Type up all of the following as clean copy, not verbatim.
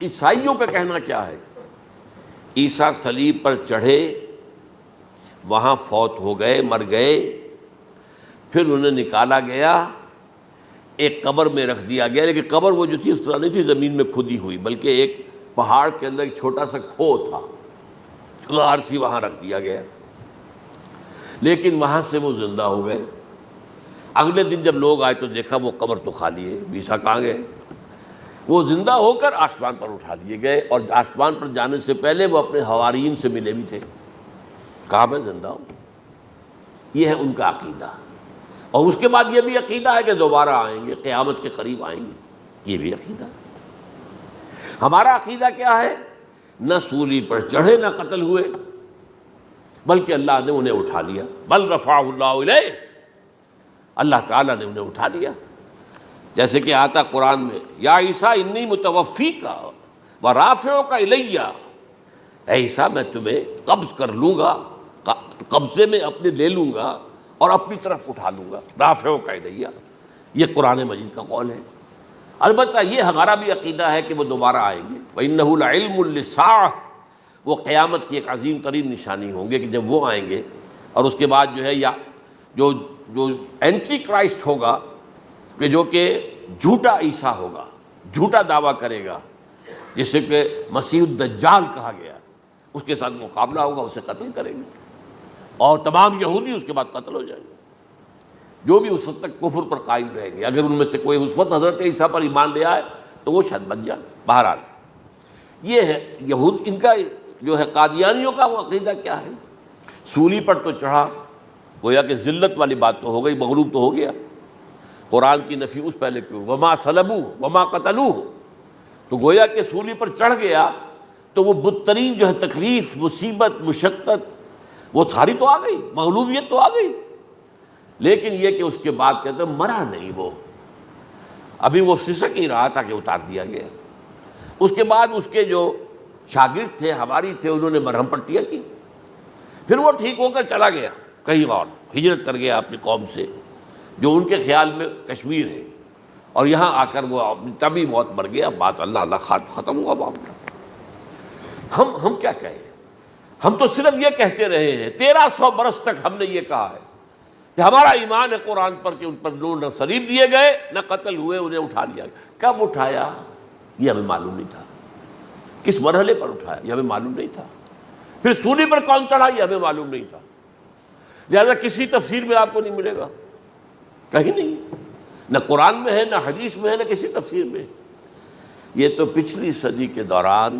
عیسائیوں کا کہنا کیا ہے؟ عیسیٰ صلیب پر چڑھے، وہاں فوت ہو گئے، مر گئے، پھر انہیں نکالا گیا، ایک قبر میں رکھ دیا گیا، لیکن قبر وہ جو تھی اس طرح نہیں تھی زمین میں کھودی ہوئی، بلکہ ایک پہاڑ کے اندر ایک چھوٹا سا کھو تھا، غار سی، وہاں رکھ دیا گیا، لیکن وہاں سے وہ زندہ ہو گئے۔ اگلے دن جب لوگ آئے تو دیکھا وہ قبر تو خالی ہے، عیسیٰ کہاں گئے؟ وہ زندہ ہو کر آسمان پر اٹھا دیے گئے، اور آسمان پر جانے سے پہلے وہ اپنے حواریین سے ملے بھی تھے، کہا میں زندہ ہوں۔ یہ ہے ان کا عقیدہ، اور اس کے بعد یہ بھی عقیدہ ہے کہ دوبارہ آئیں گے، قیامت کے قریب آئیں گے، یہ بھی عقیدہ ہے۔ ہمارا عقیدہ کیا ہے؟ نہ سولی پر چڑھے، نہ قتل ہوئے، بلکہ اللہ نے انہیں اٹھا لیا، بل رفعہ اللہ الیہ، اللہ تعالیٰ نے انہیں اٹھا لیا۔ جیسے کہ آتا قرآن میں، یا عیسیٰ انی متوفیک ورافعک الی، اے عیسیٰ میں تمہیں قبض کر لوں گا، قبضے میں اپنے لے لوں گا اور اپنی طرف اٹھا لوں گا، رافعک الی، یہ قرآن مجید کا قول ہے۔ البتہ یہ ہمارا بھی عقیدہ ہے کہ وہ دوبارہ آئیں گے، وَإِنَّهُ لَعِلْمٌ لِلسَّاعَةِ، وہ قیامت کی ایک عظیم ترین نشانی ہوں گے کہ جب وہ آئیں گے، اور اس کے بعد جو ہے یا جو اینٹی کرائسٹ ہوگا، کہ جو کہ جھوٹا عیسیٰ ہوگا، جھوٹا دعویٰ کرے گا، جسے کہ مسیح الدجال کہا گیا، اس کے ساتھ مقابلہ ہوگا، اسے قتل کریں گے، اور تمام یہودی اس کے بعد قتل ہو جائیں گے، جو بھی اس وقت تک کفر پر قائم رہیں گے۔ اگر ان میں سے کوئی اس وقت حضرت عیسیٰ پر ایمان لے آئے تو وہ شاید بن جائے۔ بہرحال یہ ہے یہود، ان کا جو ہے قادیانیوں کا وہ عقیدہ کیا ہے؟ سولی پر تو چڑھا، گویا کہ ذلت والی بات تو ہو گئی، مغلوب تو ہو گیا، قرآن کی نفی اس پہلے کیوں، وما صلبوہ وما قتلوہ، تو گویا کہ سولی پر چڑھ گیا تو وہ بدترین جو ہے تکلیف، مصیبت، مشقت، وہ ساری تو آ گئی، مغلوبیت تو آ گئی، لیکن یہ کہ اس کے بعد کہتے ہیں مرا نہیں، وہ ابھی وہ سسک ہی رہا تھا کہ اتار دیا گیا۔ اس کے بعد اس کے جو شاگرد تھے، حواری تھے، انہوں نے مرہم پٹیاں کی، پھر وہ ٹھیک ہو کر چلا گیا کہیں اور، ہجرت کر گیا اپنی قوم سے، جو ان کے خیال میں کشمیر ہے، اور یہاں آ کر وہ اپنی طبی موت مر گیا۔ بات اللہ ختم ہوا معاملہ۔ ہم کیا کہیں؟ ہم تو صرف یہ کہتے رہے ہیں، 1300 برس تک ہم نے یہ کہا ہے کہ ہمارا ایمان ہے قرآن پر کہ ان پر نہ صلیب دیے گئے، نہ قتل ہوئے، انہیں اٹھا لیا گیا۔ کب اٹھایا یہ ہمیں معلوم نہیں تھا، کس مرحلے پر اٹھایا یہ ہمیں معلوم نہیں تھا، پھر سولی پر کون چڑھا یہ ہمیں معلوم نہیں تھا، لہذا کسی تفسیر میں آپ کو نہیں ملے گا، کہیں نہیں، نہ قرآن میں ہے، نہ حدیث میں ہے، نہ کسی تفسیر میں۔ یہ تو پچھلی صدی کے دوران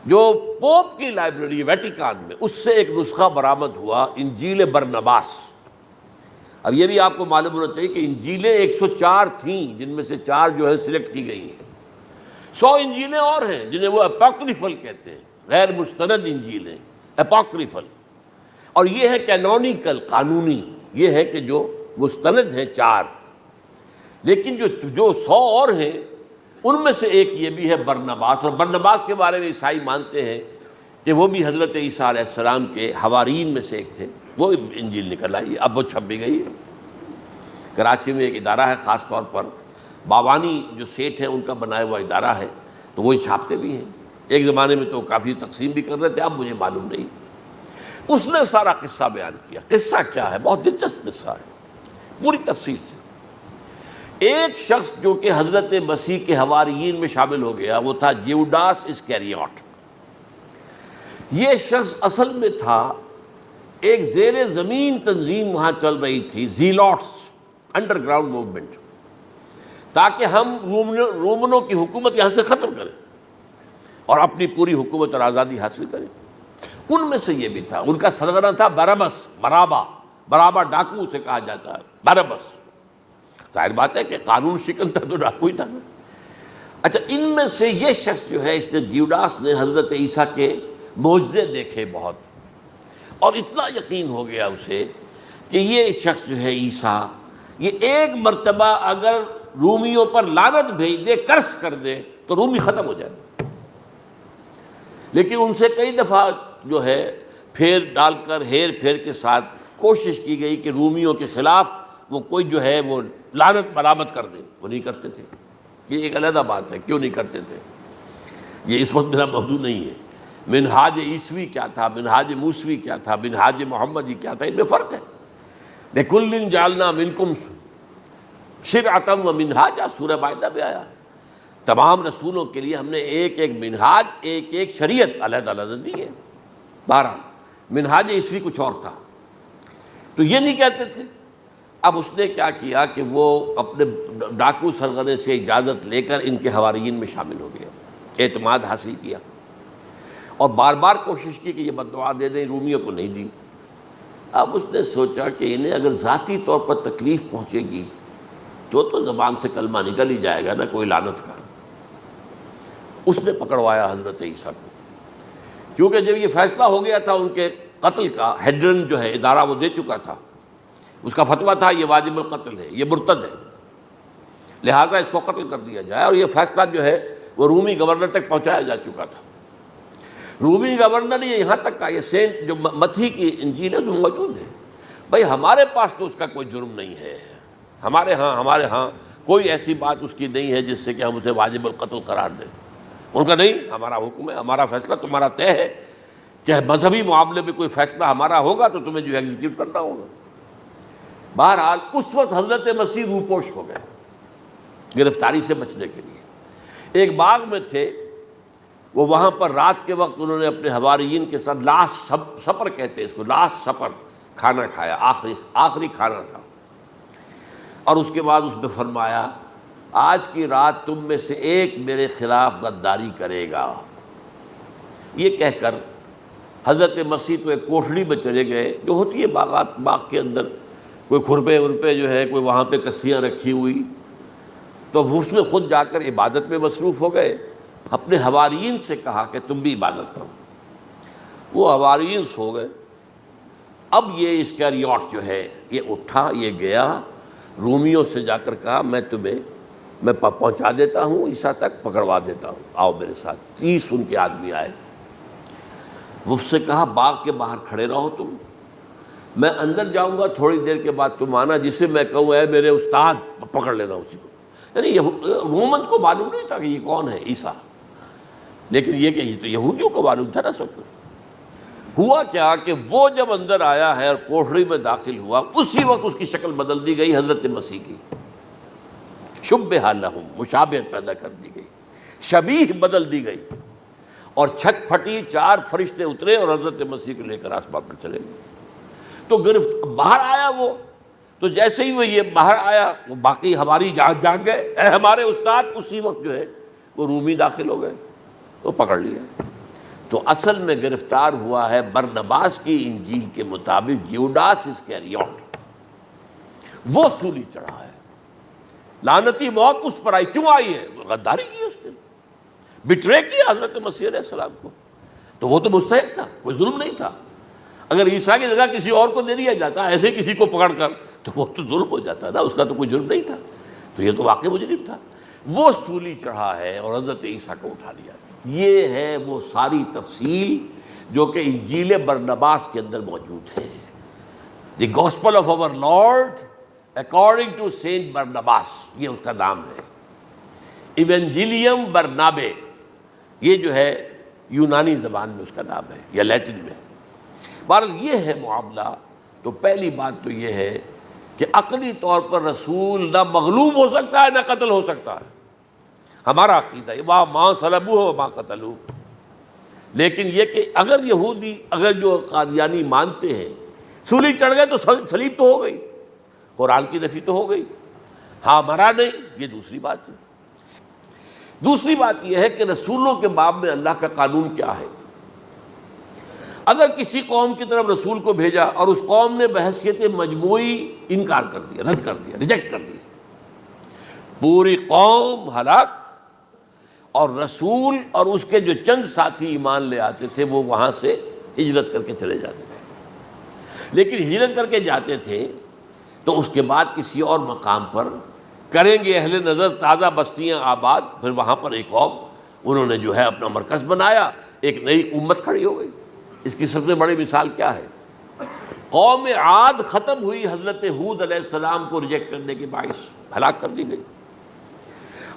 جو پوپ کی لائبریری ویٹیکان میں، اس سے ایک نسخہ برآمد ہوا، انجیل برنباس۔ اب یہ بھی آپ کو معلوم ہونا چاہیے کہ انجیلیں 104 تھیں، جن میں سے 4 جو ہے سلیکٹ کی گئی ہیں، 100 انجیلیں اور ہیں جنہیں وہ اپوکریفل کہتے ہیں، غیر مستند انجیلیں، اپوکریفل، اور یہ ہے کینونیکل، قانونی، یہ ہے کہ جو مستند ہیں 4، لیکن جو 100 اور ہیں ان میں سے ایک یہ بھی ہے برنباس، اور برنباس کے بارے میں عیسائی مانتے ہیں کہ وہ بھی حضرت عیسیٰ علیہ السلام کے حواریین میں سے ایک تھے۔ وہ انجیل نکل آئی، اب وہ چھپ بھی گئی ہے۔ کراچی میں ایک ادارہ ہے خاص طور پر، باوانی جو سیٹھ ہیں ان کا بنایا ہوا ادارہ ہے، تو وہی چھاپتے بھی ہیں، ایک زمانے میں تو کافی تقسیم بھی کر رہے تھے، اب مجھے معلوم نہیں۔ اس نے سارا قصہ بیان کیا۔ قصہ کیا ہے؟ بہت دلچسپ قصہ ہے، پوری تفصیل سے۔ ایک شخص جو کہ حضرت مسیح کے حواریین میں شامل ہو گیا، وہ تھا جیوڈاس اسکیریوٹ۔ یہ شخص اصل میں تھا ایک زیر زمین تنظیم وہاں چل رہی تھی، زیلوٹس، انڈر گراؤنڈ موومنٹ، تاکہ ہم رومنوں کی حکومت یہاں سے ختم کریں اور اپنی پوری حکومت اور آزادی حاصل کریں۔ ان میں سے یہ بھی تھا، ان کا سرغنہ تھا برابس، برابا ڈاکو اسے کہا جاتا ہے، برابس۔ ظاہر بات ہے کہ قانون شکن تھا تو ڈاکو ہی تھا۔ اچھا، ان میں سے یہ شخص جو ہے، اس نے جیوڈاس نے حضرت عیسیٰ کے معجزے دیکھے بہت، اور اتنا یقین ہو گیا اسے کہ یہ شخص جو ہے عیسیٰ، یہ ایک مرتبہ اگر رومیوں پر لعنت بھیج دے، کرس کر دے، تو رومی ختم ہو جائے۔ لیکن ان سے کئی دفعہ جو ہے پھیر ڈال کر، ہیر پھیر کے ساتھ کوشش کی گئی کہ رومیوں کے خلاف وہ کوئی جو ہے وہ لعنت برآمد کر دے، وہ نہیں کرتے تھے۔ یہ ایک علیحدہ بات ہے، کیوں نہیں کرتے تھے۔ یہ اس وقت میرا موضوع نہیں ہے. منہاج عیسوی کیا تھا، منہاج موسوی کیا تھا، منہاج محمدی کیا تھا، ان میں فرق ہے. لِكُلٍّ جَعَلْنَا مِنْكُمْ شِرْعَةً وَمِنْہاجًا، سورہ مائدہ میں آیا. تمام رسولوں کے لیے ہم نے ایک ایک منہاج، ایک ایک شریعت علیحدہ علیحدہ دی ہے. بہرحال منہاج عیسوی کچھ اور تھا، تو یہ نہیں کہتے تھے. اب اس نے کیا کیا کہ وہ اپنے ڈاکو سرغنے سے اجازت لے کر ان کے حواریین میں شامل ہو گیا، اعتماد حاصل کیا، اور بار بار کوشش کی کہ یہ بد دعا دے دیں، رومیوں کو نہیں دی. اب اس نے سوچا کہ انہیں اگر ذاتی طور پر تکلیف پہنچے گی تو زبان سے کلمہ نکل ہی جائے گا نا کوئی لعنت کا. اس نے پکڑوایا حضرت عیسیٰ کو، کیونکہ جب یہ فیصلہ ہو گیا تھا ان کے قتل کا، ہیڈرن جو ہے ادارہ وہ دے چکا تھا، اس کا فتویٰ تھا یہ واجب القتل ہے، یہ مرتد ہے، لہذا اس کو قتل کر دیا جائے. اور یہ فیصلہ جو ہے وہ رومی گورنر تک پہنچایا جا چکا تھا. رومی گورنر نے یہاں تک کہا، یہ سینٹ جو متی کی انجیل ہے اس میں موجود ہے، بھائی ہمارے پاس تو اس کا کوئی جرم نہیں ہے، ہمارے ہاں کوئی ایسی بات اس کی نہیں ہے جس سے کہ ہم اسے واجب القتل قرار دیں. ان کا نہیں، ہمارا حکم ہے، ہمارا فیصلہ تمہارا طے ہے کہ مذہبی معاملے میں کوئی فیصلہ ہمارا ہوگا تو تمہیں جو ایگزیکیوٹ کرنا ہوگا. بہرحال اس وقت حضرت مسیح روپوش ہو گئے گرفتاری سے بچنے کے لیے. ایک باغ میں تھے وہ، وہاں پر رات کے وقت انہوں نے اپنے حواریین کے ساتھ لاسٹ سپر کہتے ہیں اس کو، لاسٹ سپر کھانا کھایا، آخری کھانا تھا. اور اس کے بعد اس نے فرمایا آج کی رات تم میں سے ایک میرے خلاف غداری کرے گا. یہ کہہ کر حضرت مسیح تو ایک کوٹھڑی میں چلے گئے جو ہوتی ہے باغ کے اندر، کوئی کھرپے ورپے جو ہے، کوئی وہاں پہ کسیاں رکھی ہوئی، تو اس میں خود جا کر عبادت میں مصروف ہو گئے. اپنے حواریین سے کہا کہ تم بھی عبادت کرو. وہ حواریین سو گئے. اب یہ اسکریوٹ جو ہے یہ اٹھا، یہ گیا رومیوں سے جا کر کہا میں پہنچا دیتا ہوں عیسیٰ تک، پکڑوا دیتا ہوں، آؤ میرے ساتھ. 30 ان کے آدمی آئے. وہ اس سے کہا باغ کے باہر کھڑے رہو تم، میں اندر جاؤں گا تھوڑی دیر کے بعد تم آنا، جسے میں کہوں اے میرے استاد، پکڑ لینا اسی کو. یعنی رومنز کو معلوم نہیں تھا کہ یہ کون ہے عیسیٰ، لیکن یہ کہ یہ تو یہودیوں کو معلوم تھا نا سب کچھ. ہوا کیا کہ وہ جب اندر آیا ہے اور کوٹھڑی میں داخل ہوا، اسی وقت اس کی شکل بدل دی گئی حضرت مسیح کی. شبہ لہم، مشابہت پیدا کر دی گئی، شبیہ بدل دی گئی، اور چھت پھٹی، 4 فرشتے اترے اور حضرت مسیح کو لے کر آسمان پر چلے گئے. تو باہر آیا وہ، تو جیسے ہی وہ یہ باہر آیا وہ باقی ہماری جان گئے، اے ہمارے استاد. اسی وقت جو ہے وہ رومی داخل ہو گئے، تو پکڑ لیا. تو اصل میں گرفتار ہوا ہے برنباس کی انجیل کے مطابق یوڈاس اسکریوٹ، وہ سولی چڑھا ہے. لعنتی موت اس پر آئی، کیوں آئی ہے؟ غداری کی اس نے، بٹرے کیا حضرت مسیح علیہ السلام کو. تو وہ تو مستحق تھا، کوئی ظلم نہیں تھا. اگر عیسیٰ کی جگہ کسی اور کو دے دیا جاتا ایسے کسی کو پکڑ کر تو وہ تو ظلم ہو جاتا نا، اس کا تو کوئی جرم نہیں تھا. تو یہ تو واقعی مجرم تھا. وہ سولی چڑھا ہے اور حضرت عیسیٰ کو اٹھا لیا. یہ ہے وہ ساری تفصیل جو کہ انجیل برنباس کے اندر موجود ہے. The gospel of our lord according to Saint Barnabas, یہ اس کا نام ہے. ایونجیلیم برنابے، یہ جو ہے یونانی زبان میں اس کا نام ہے یا لیٹن میں. بہرحال یہ ہے معاملہ. تو پہلی بات تو یہ ہے کہ عقلی طور پر رسول نہ مغلوب ہو سکتا ہے نہ قتل ہو سکتا ہے. ہمارا عقیدہ ہے ماں صلبوہ وما قتلوہ. لیکن یہ کہ اگر یہودی، اگر جو قادیانی مانتے ہیں سولی چڑھ گئے تو صلیب تو ہو گئی، قرآن کی نفی تو ہو گئی، ہاں مرا نہیں، یہ دوسری بات ہے. دوسری بات یہ ہے کہ رسولوں کے باب میں اللہ کا قانون کیا ہے. اگر کسی قوم کی طرف رسول کو بھیجا اور اس قوم نے بحیثیت مجموعی انکار کر دیا، رد کر دیا، ریجیکٹ کر دیا، پوری قوم ہلاک، اور رسول اور اس کے جو چند ساتھی ایمان لے آتے تھے وہ وہاں سے ہجرت کر کے چلے جاتے تھے. لیکن ہجرت کر کے جاتے تھے تو اس کے بعد کسی اور مقام پر کریں گے اہل نظر تازہ بستیاں آباد. پھر وہاں پر ایک قوم انہوں نے جو ہے اپنا مرکز بنایا، ایک نئی امت کھڑی ہو گئی. اس کی سب سے بڑی مثال کیا ہے؟ قوم عاد ختم ہوئی حضرت ہود علیہ السلام کو ریجیکٹ کرنے کے باعث، ہلاک کر دی گئی.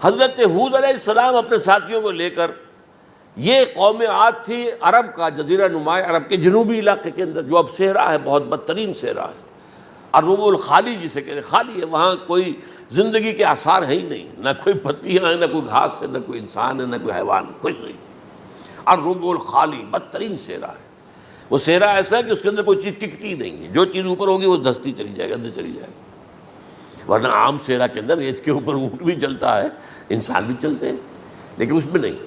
حضرت ہود علیہ السلام اپنے ساتھیوں کو لے کر یہ قوم عاد تھی عرب کا جزیرہ نما عرب کے جنوبی علاقے کے اندر، جو اب صحرا ہے، بہت بدترین صحرا ہے، الربع الخالی جسے کہتے ہیں، خالی ہے، وہاں کوئی زندگی کے آثار ہے ہی نہیں، نہ کوئی پتیاں ہیں، نہ کوئی گھاس ہے، نہ کوئی انسان ہے، نہ کوئی حیوان، کچھ نہیں۔ الربع الخالی بدترین صحرا ہے۔ وہ صحرا ایسا ہے کہ اس کے اندر کوئی چیز ٹکتی نہیں ہے، جو چیز اوپر ہوگی وہ دھستی چلی جائے گی، اندر چلی جائے گی۔ ورنہ عام صحرا کے اندر ریت کے اوپر اونٹ بھی چلتا ہے، انسان بھی چلتے ہیں، لیکن اس میں نہیں۔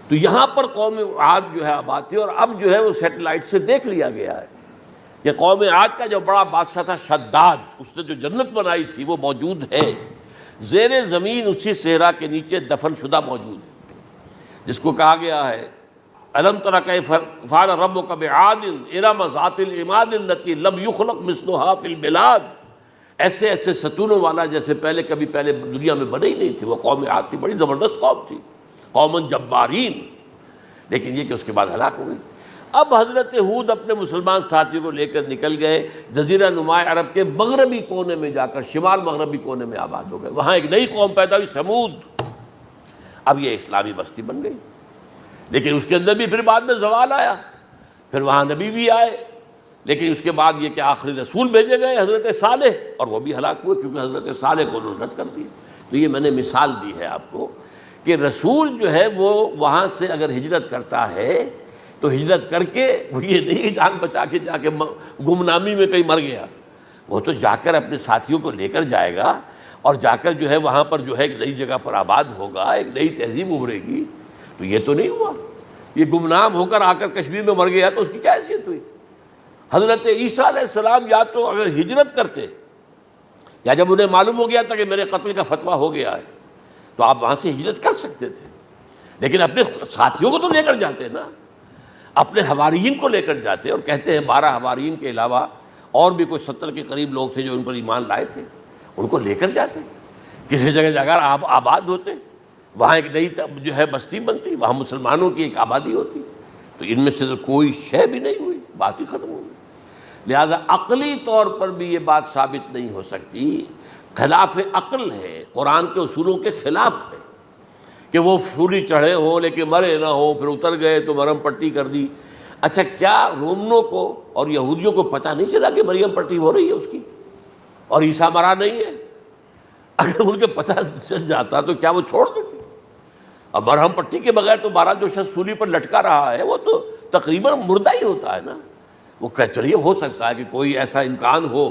تو یہاں پر قوم عاد جو ہے آباد تھی، اور اب جو ہے وہ سیٹلائٹ سے دیکھ لیا گیا ہے کہ قوم عاد کا جو بڑا بادشاہ تھا شداد، اس نے جو جنت بنائی تھی وہ موجود ہے، زیر زمین اسی صحرا کے نیچے دفن شدہ موجود ہے، جس کو کہا گیا ہے الم تر کیف فعل ربک بعاد ارم ذات العماد التی لم یخلق مثلها فی البلاد۔ ایسے ایسے ستونوں والا جیسے پہلے دنیا میں بنے ہی نہیں تھے۔ وہ قوم عاد تھی، بڑی زبردست قوم تھی، قوم جبارین، لیکن یہ کہ اس کے بعد ہلاک ہو گئی۔ اب حضرت ہود اپنے مسلمان ساتھیوں کو لے کر نکل گئے، جزیرہ نما عرب کے مغربی کونے میں جا کر، شمال مغربی کونے میں آباد ہو گئے۔ وہاں ایک نئی قوم پیدا ہوئی، سمود۔ اب یہ اسلامی بستی بن گئی، لیکن اس کے اندر بھی پھر بعد میں زوال آیا، پھر وہاں نبی بھی آئے، لیکن اس کے بعد یہ کہ آخری رسول بھیجے گئے حضرت صالح، اور وہ بھی ہلاک ہوئے کیونکہ حضرت صالح کو انہوں نے رد کر دیا۔ تو یہ میں نے مثال دی ہے آپ کو کہ رسول جو ہے وہ وہاں سے اگر ہجرت کرتا ہے تو ہجرت کر کے وہ یہ نہیں جان بچا کے جا کے گمنامی میں کہیں مر گیا، وہ تو جا کر اپنے ساتھیوں کو لے کر جائے گا، اور جا کر جو ہے وہاں پر جو ہے ایک نئی جگہ پر آباد ہوگا، ایک نئی تہذیب ابھرے گی۔ تو یہ تو نہیں ہوا، یہ گمنام ہو کر آ کر کشمیر میں مر گیا، تو اس کی کیا حیثیت ہوئی؟ حضرت عیسیٰ علیہ السلام یا تو اگر ہجرت کرتے، یا جب انہیں معلوم ہو گیا تھا کہ میرے قتل کا فتویٰ ہو گیا ہے، تو آپ وہاں سے ہجرت کر سکتے تھے، لیکن اپنے ساتھیوں کو تو لے کر جاتے نا، اپنے حواریین کو لے کر جاتے، اور کہتے ہیں 12 حواریین کے علاوہ اور بھی کوئی 70 کے قریب لوگ تھے جو ان پر ایمان لائے تھے، ان کو لے کر جاتے، کسی جگہ جا کر آپ آباد ہوتے، وہاں ایک نئی جو ہے بستی بنتی، وہاں مسلمانوں کی ایک آبادی ہوتی۔ تو ان میں سے تو کوئی شے بھی نہیں ہوئی، بات ہی ختم ہو گئی۔ لہذا عقلی طور پر بھی یہ بات ثابت نہیں ہو سکتی، خلاف عقل ہے، قرآن کے اصولوں کے خلاف ہے کہ وہ پھولی چڑھے ہوں لیکن مرے نہ ہوں، پھر اتر گئے تو مرہم پٹی کر دی۔ اچھا، کیا رومنوں کو اور یہودیوں کو پتہ نہیں چلا کہ مریم پٹی ہو رہی ہے اس کی اور عیسیٰ مرا نہیں ہے؟ اگر ان کے پتہ چل جاتا تو کیا وہ چھوڑ دیتے؟ اب مرہم پٹی کے بغیر تو 12 جو شخص سولی پر لٹکا رہا ہے وہ تو تقریباً مردہ ہی ہوتا ہے نا۔ وہ چلیے ہو سکتا ہے کہ کوئی ایسا امکان ہو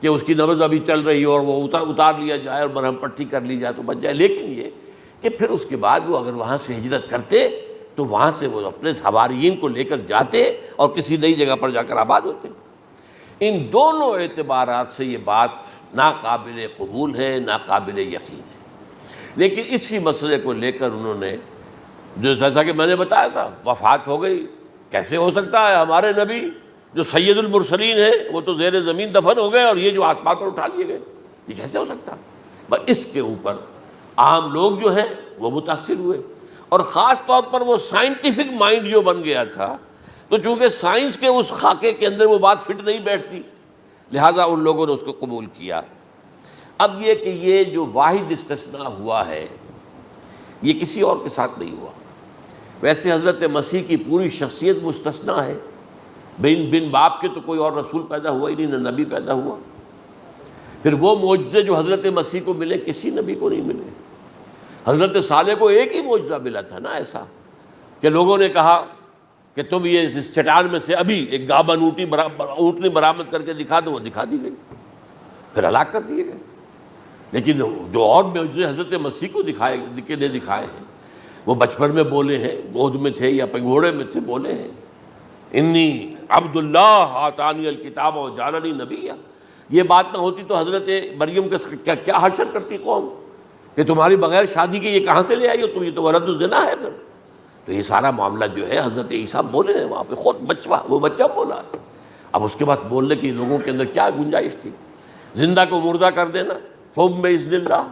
کہ اس کی نبض ابھی چل رہی ہو اور وہ اتار لیا جائے اور مرہم پٹی کر لی جائے تو بچ جائے، لیکن یہ کہ پھر اس کے بعد وہ اگر وہاں سے ہجرت کرتے تو وہاں سے وہ اپنے حواریین کو لے کر جاتے اور کسی نئی جگہ پر جا کر آباد ہوتے۔ ان دونوں اعتبارات سے یہ بات ناقابل قبول ہے، ناقابل یقین ہے۔ لیکن اسی مسئلے کو لے کر انہوں نے، جو جیسا کہ میں نے بتایا تھا، وفات ہو گئی، کیسے ہو سکتا ہے ہمارے نبی جو سید المرسلین ہے وہ تو زیر زمین دفن ہو گئے اور یہ جو آسمان پر اٹھا لیے گئے، یہ کیسے ہو سکتا؟ بس اس کے اوپر عام لوگ جو ہیں وہ متاثر ہوئے، اور خاص طور پر وہ سائنٹیفک مائنڈ جو بن گیا تھا، تو چونکہ سائنس کے اس خاکے کے اندر وہ بات فٹ نہیں بیٹھتی، لہٰذا ان لوگوں نے اس کو قبول کیا۔ اب یہ کہ یہ جو واحد استثناء ہوا ہے یہ کسی اور کے ساتھ نہیں ہوا۔ ویسے حضرت مسیح کی پوری شخصیت مستثنیٰ ہے، بن باپ کے تو کوئی اور رسول پیدا ہوا ہی نہیں، نہ نبی پیدا ہوا۔ پھر وہ معجزے جو حضرت مسیح کو ملے کسی نبی کو نہیں ملے۔ حضرت صالح کو ایک ہی معجزہ ملا تھا نا ایسا کہ لوگوں نے کہا کہ تم یہ اس چٹان میں سے ابھی ایک گابن اونٹنی برآمد کر کے دکھا دو، وہ دکھا دی گئی، پھر ہلاک کر دیے گئے۔ لیکن جو اور معجزے حضرت مسیح کو دکھائے ہیں وہ بچپن میں بولے ہیں، گود میں تھے یا پنگھوڑے میں تھے، بولے ہیں انی عبد اللہ آتانی الکتاب و جعلنی نبیا۔ یہ بات نہ ہوتی تو حضرت مریم کے کیا حشر کرتی قوم کہ تمہاری بغیر شادی کے یہ کہاں سے لے آئی ہو تم، یہ تو ولد الزنا ہے۔ پھر تو یہ سارا معاملہ جو ہے حضرت عیسیٰ بولے ہیں وہاں پہ، خود وہ بچہ بولا۔ اب اس کے بعد بولنے کی لوگوں کے اندر کیا گنجائش تھی؟ زندہ کو مردہ کر دینا، ثم باذن اللہ،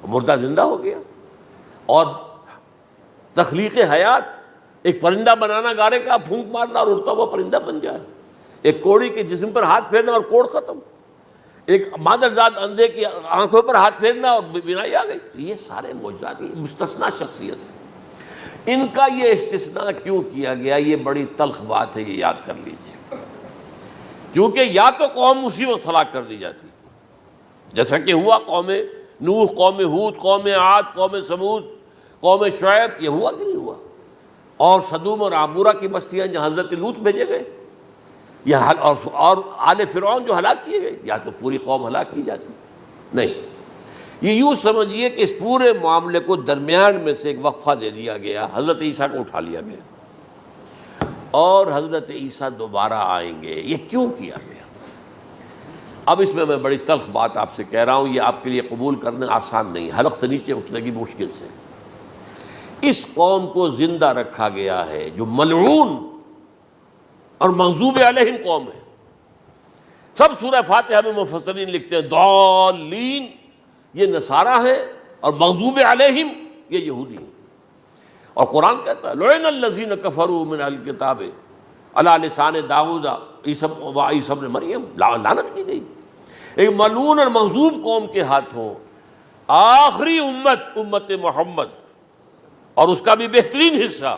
مردہ زندہ ہو گیا۔ اور تخلیق حیات، ایک پرندہ بنانا گارے کا، پھونک مارنا اور اڑتا ہوا پرندہ بن جائے، ایک کوڑی کے جسم پر ہاتھ پھیرنا اور کوڑ ختم، ایک مادرزاد اندھے کی آنکھوں پر ہاتھ پھیرنا اور بینائی آ گئی۔ یہ سارے معجزات، یہ مستثنیٰ شخصیت ہے۔ ان کا یہ استثناء کیوں کیا گیا؟ یہ بڑی تلخ بات ہے، یہ یاد کر لیجیے، کیونکہ یا تو قوم اسی وقت ہلاک کر دی جاتی جیسا کہ ہوا قوم نوح، قوم ہود، قوم عاد، قوم ثمود، قوم شعیب، یہ ہوا کہ نہیں ہوا؟ اور سدوم اور عمورہ کی بستیاں جہاں حضرت لوط بھیجے گئے، اور آل فرعون جو ہلاک کیے گئے، یا تو پوری قوم ہلاک کی جاتی؟ نہیں، یہ یوں سمجھیے کہ اس پورے معاملے کو درمیان میں سے ایک وقفہ دے دیا گیا، حضرت عیسیٰ کو اٹھا لیا گیا، اور حضرت عیسیٰ دوبارہ آئیں گے۔ یہ کیوں کیا گیا؟ اب اس میں بڑی تلخ بات آپ سے کہہ رہا ہوں، یہ آپ کے لیے قبول کرنا آسان نہیں، حلق سے نیچے اٹھنے کی مشکل سے۔ اس قوم کو زندہ رکھا گیا ہے جو ملعون اور مغضوب علیہم قوم ہے۔ سب سورہ فاتحہ میں مفسرین لکھتے ہیں ضالین، یہ نصارہ ہیں، اور مغضوب علیہم یہ یہودی ہیں۔ اور قرآن کہتا ہے لعن الذین کفروا من اہل الکتاب علی لسان داؤد وعیسی ابن مریم، لعنت کی گئی ایک ملعون اور مغضوب قوم کے ہاتھوں آخری امت محمد، اور اس کا بھی بہترین حصہ،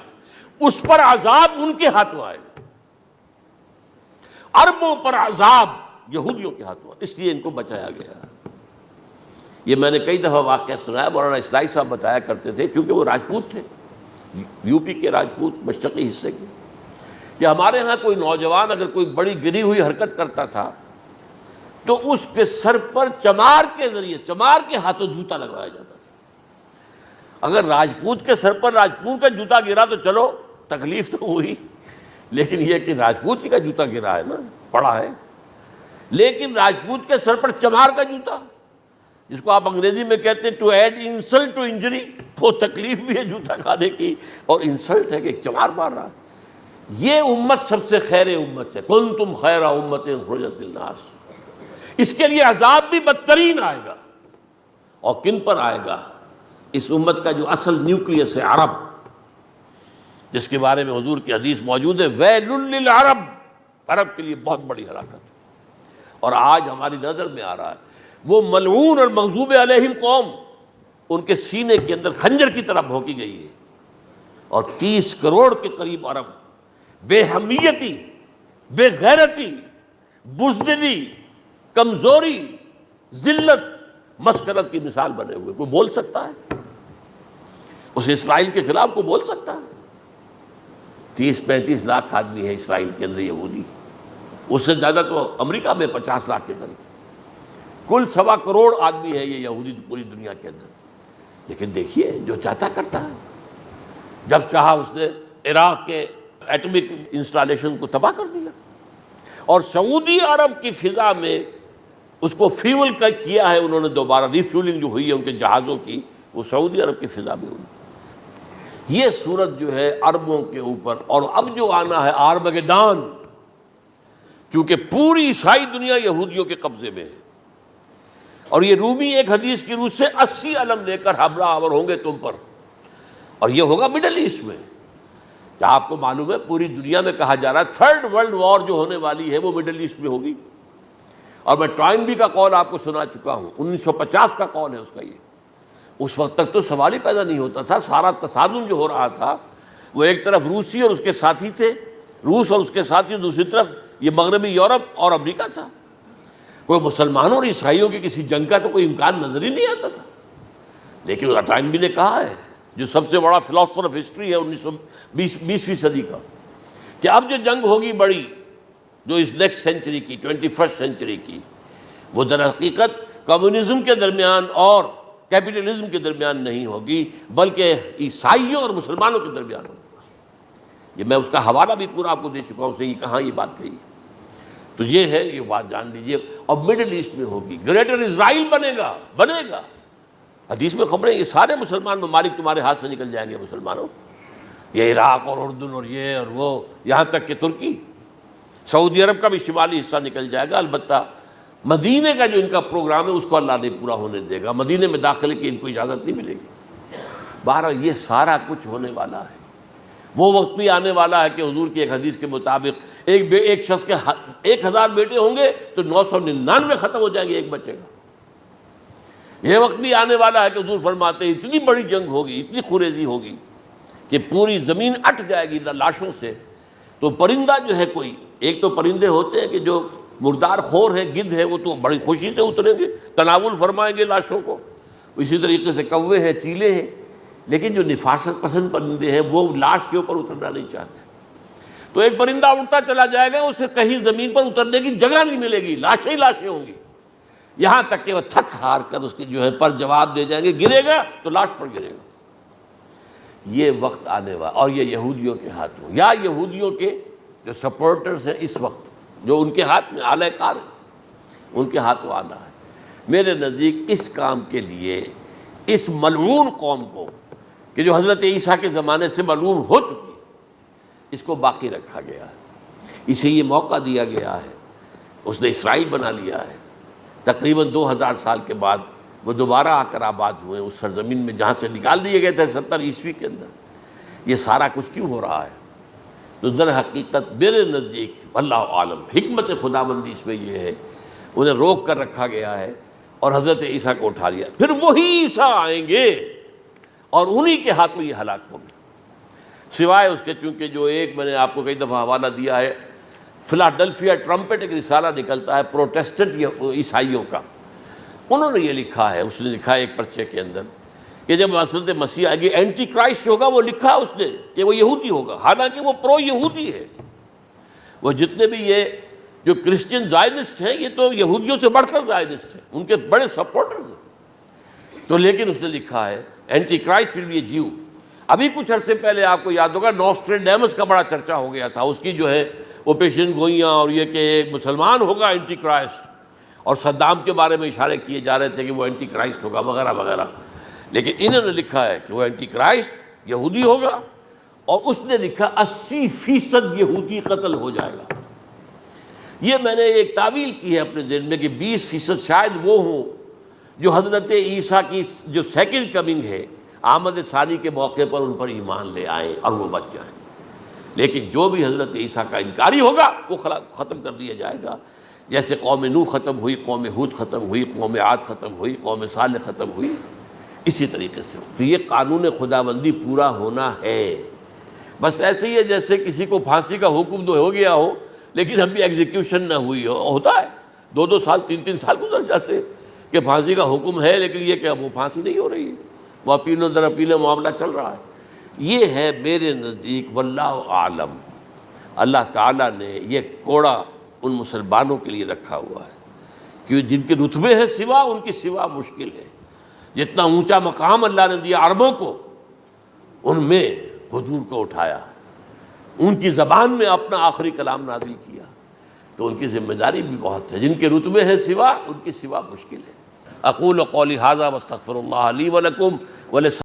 اس پر عذاب ان کے ہاتھوں آئے گا، عربوں پر عذاب یہودیوں کے ہاتھوں، اس لیے ان کو بچایا گیا۔ یہ میں نے کئی دفعہ واقعہ سنایا، مولانا اصلاحی صاحب بتایا کرتے تھے، کیونکہ وہ راجپوت تھے، یو پی کے راجپوت، مشرقی حصے کے، کہ ہمارے ہاں کوئی نوجوان اگر کوئی بڑی گری ہوئی حرکت کرتا تھا تو اس کے سر پر چمار کے ذریعے، چمار کے ہاتھوں جوتا لگوایا جاتا تھا۔ اگر راجپوت کے سر پر راجپوت کا جوتا گرا تو چلو تکلیف تو ہوئی، لیکن یہ کہ راجپوت ہی کا جوتا گرا ہے نا، پڑا ہے، لیکن راجپوت کے سر پر چمار کا جوتا، جس کو آپ انگریزی میں کہتے ہیں to add insult to injury, وہ تکلیف بھی ہے جوتا کھانے کی، اور انسلٹ ہے کہ ایک چمار مار رہا ہے۔ یہ امت سب سے خیر امت ہے، کنتم خیر امت اخرجت للناس۔ اس کے لیے عذاب بھی بدترین آئے گا، اور کن پر آئے گا؟ اس امت کا جو اصل نیوکلیس ہے عرب، جس کے بارے میں حضور کی حدیث موجود ہے ویل للعرب، عرب کے لیے بہت بڑی ہلاکت۔ اور آج ہماری نظر میں آ رہا ہے وہ ملعون اور مغضوب علیہم قوم، ان کے سینے کے اندر خنجر کی طرح بھونکی گئی ہے، اور 30 کروڑ کے قریب عرب بے حمیتی، بے غیرتی، بزدلی، کمزوری، ذلت، مسکرت کی مثال بنے ہوئے۔ کوئی بول سکتا ہے اس اسرائیل کے خلاف؟ کوئی بول سکتا ہے؟ 30-35 لاکھ آدمی ہے اسرائیل کے اندر یہودی، اس سے زیادہ تو امریکہ میں 50 لاکھ کے قریب، کل 1.25 کروڑ آدمی ہے یہ یہودی پوری دنیا کے اندر۔ لیکن دیکھیے جو چاہتا کرتا ہے، جب چاہا اس نے عراق کے ایٹمک انسٹالیشن کو تباہ کر دیا، اور سعودی عرب کی فضا میں اس کو فیول کیا ہے انہوں نے، دوبارہ ری فیولنگ جو ہوئی ہے ان کے جہازوں کی، وہ سعودی عرب کی فضا میں ہوئی۔ یہ صورت جو ہے عربوں کے اوپر، اور اب جو آنا ہے آرمگیدان، کیونکہ پوری عیسائی دنیا یہودیوں کے قبضے میں ہے، اور یہ رومی ایک حدیث کی روح سے 80 علم لے کر حملہ آور ہوں گے تم پر، اور یہ ہوگا مڈل ایسٹ میں۔ کیا آپ کو معلوم ہے پوری دنیا میں کہا جا رہا ہے 3rd ورلڈ وار جو ہونے والی ہے وہ مڈل ایسٹ میں ہوگی؟ اور میں ٹوائنبی کا قول آپ کو سنا چکا ہوں، 1950 کا قول ہے اس کا۔ یہ اس وقت تک تو سوال ہی پیدا نہیں ہوتا تھا، سارا تصادم جو ہو رہا تھا وہ ایک طرف روسی اور اس کے ساتھی تھے، روس اور اس کے ساتھی، دوسری طرف یہ مغربی یورپ اور امریکہ تھا۔ کوئی مسلمانوں اور عیسائیوں کی کسی جنگ کا تو کوئی امکان نظر ہی نہیں آتا تھا۔ لیکن ٹائنبی نے کہا ہے، جو سب سے بڑا فلاسفر آف ہسٹری ہے 20ویں صدی کا، کہ اب جو جنگ ہوگی بڑی، جو اس نیکسٹ سینچری کی، 21st سینچری کی، وہ در حقیقت کمیونزم کے درمیان اور کیپٹلزم کے درمیان نہیں ہوگی، بلکہ عیسائیوں اور مسلمانوں کے درمیان ہوگی۔ یہ میں اس کا حوالہ بھی پورا آپ کو دے چکا ہوں، اس نے یہ کہاں یہ بات کہی۔ تو یہ ہے، یہ بات جان لیجئے، اور مڈل ایسٹ میں ہوگی، گریٹر اسرائیل بنے گا۔ حدیث میں خبریں، یہ سارے مسلمان ممالک تمہارے ہاتھ سے نکل جائیں گے مسلمانوں، یہ عراق اور اردن اور یہ اور وہ، یہاں تک کہ ترکی، سعودی عرب کا بھی شمالی حصہ نکل جائے گا۔ البتہ مدینے کا جو ان کا پروگرام ہے اس کو اللہ نہیں پورا ہونے دے گا، مدینے میں داخلے کی ان کو اجازت نہیں ملے گی۔ بہرحال یہ سارا کچھ ہونے والا ہے۔ وہ وقت بھی آنے والا ہے کہ حضور کی ایک حدیث کے مطابق ایک شخص کے 1000 بیٹے ہوں گے تو 999 ختم ہو جائیں گے، ایک بچے گا۔ یہ وقت بھی آنے والا ہے کہ حضور فرماتے ہیں اتنی بڑی جنگ ہوگی، اتنی خوریزی ہوگی کہ پوری زمین اٹ جائے گی لاشوں سے، تو پرندہ جو ہے کوئی، ایک تو پرندے ہوتے ہیں کہ جو مردار خور ہے، گدھ ہے، وہ تو بڑی خوشی سے اتریں گے، تناول فرمائیں گے لاشوں کو، اسی طریقے سے کوے ہیں، چیلے ہیں، لیکن جو نفاست پسند پرندے ہیں وہ لاش کے اوپر اترنا نہیں چاہتے، تو ایک پرندہ اڑتا چلا جائے گا، اسے کہیں زمین پر اترنے کی جگہ نہیں ملے گی، لاشیں ہی لاشیں ہوں گی، یہاں تک کہ وہ تھک ہار کر اس کے جو ہے پر جواب دے جائیں گے، گرے گا تو لاش پر گرے گا۔ یہ وقت آنے والا، اور یہ یہودیوں کے ہاتھوں، یا یہودیوں کے جو سپورٹرز ہیں اس وقت، جو ان کے ہاتھ میں آلہ کار ہیں، ان کے ہاتھوں آنا ہے۔ میرے نزدیک اس کام کے لیے اس ملعون قوم کو، کہ جو حضرت عیسیٰ کے زمانے سے ملعون ہو چکی ہے، اس کو باقی رکھا گیا ہے، اسے یہ موقع دیا گیا ہے، اس نے اسرائیل بنا لیا ہے، تقریباً 2000 سال کے بعد وہ دوبارہ آ کر آباد ہوئے اس سرزمین میں جہاں سے نکال دیے گئے تھے 70 عیسوی کے اندر۔ یہ سارا کچھ کیوں ہو رہا ہے؟ تو در حقیقت میرے نزدیک واللہ عالم حکمت خداوندی اس میں یہ ہے، انہیں روک کر رکھا گیا ہے اور حضرت عیسیٰ کو اٹھا لیا، پھر وہی عیسیٰ آئیں گے اور انہی کے ہاتھ میں یہ ہلاک ہوگی، سوائے اس کے چونکہ جو ایک میں نے آپ کو کئی دفعہ حوالہ دیا ہے، فلاڈلفیا ٹرمپٹ ایک رسالہ نکلتا ہے پروٹیسٹنٹ عیسائیوں کا، انہوں نے یہ لکھا ہے، اس نے لکھا ہے ایک پرچے کے اندر کہ جب حضرت مسیح آئے گی اینٹی کرائسٹ ہوگا، وہ لکھا اس نے کہ وہ یہودی ہوگا، حالانکہ وہ پرو یہودی ہے، وہ جتنے بھی یہ جو کرسچن زائنسٹ ہیں یہ تو یہودیوں سے بڑھ کر زائنسٹ ہیں، ان کے بڑے سپورٹرز ہیں، تو لیکن اس نے لکھا ہے اینٹی کرائسٹ ول بی اے جیو۔ ابھی کچھ عرصے پہلے آپ کو یاد ہوگا نوسٹریڈیمس کا بڑا چرچا ہو گیا تھا، اس کی جو ہے وہ پیشن گوئیاں اور یہ کہ ایک مسلمان ہوگا اینٹی کرائسٹ، اور صدام کے بارے میں اشارے کیے جا رہے تھے کہ وہ اینٹی کرائسٹ ہوگا وغیرہ وغیرہ، لیکن انہوں نے لکھا ہے کہ وہ اینٹی کرائسٹ یہودی ہوگا، اور اس نے لکھا 80% یہودی قتل ہو جائے گا۔ یہ میں نے ایک تعویل کی ہے اپنے ذہن میں کہ 20% شاید وہ ہوں جو حضرت عیسیٰ کی جو سیکنڈ کمنگ ہے، آمد ثانی کے موقع پر ان پر ایمان لے آئیں اور وہ بچ جائیں، لیکن جو بھی حضرت عیسیٰ کا انکاری ہوگا وہ ختم کر دیا جائے گا، جیسے قوم نوح ختم ہوئی، قوم ہود ختم ہوئی، قوم عاد ختم ہوئی، قوم صالح ختم ہوئی، اسی طریقے سے تو یہ قانون خداوندی پورا ہونا ہے۔ بس ایسے ہی ہے جیسے کسی کو پھانسی کا حکم تو ہو گیا ہو لیکن ابھی ایگزیکیوشن نہ ہوئی ہو، ہوتا ہے 2 سال 3 سال گزر جاتے کہ پھانسی کا حکم ہے لیکن یہ کہ اب وہ پھانسی نہیں ہو رہی ہے، وہ اپیلوں در اپیلیں معاملہ چل رہا ہے۔ یہ ہے میرے نزدیک واللہ عالم، اللہ تعالیٰ نے یہ کوڑا ان مسلمانوں کے لیے رکھا ہوا ہے کہ جن کے رتبے ہیں سوا، ان کی سوا مشکل ہے، جتنا اونچا مقام اللہ نے دیا عربوں کو، ان میں حضور کو اٹھایا، ان کی زبان میں اپنا آخری کلام نازل کیا، تو ان کی ذمہ داری بھی بہت ہے، جن کے رتبے ہیں سوا، ان کی سوا مشکل ہے۔ اقول قولی ھذا واستغفر اللہ لی ولکم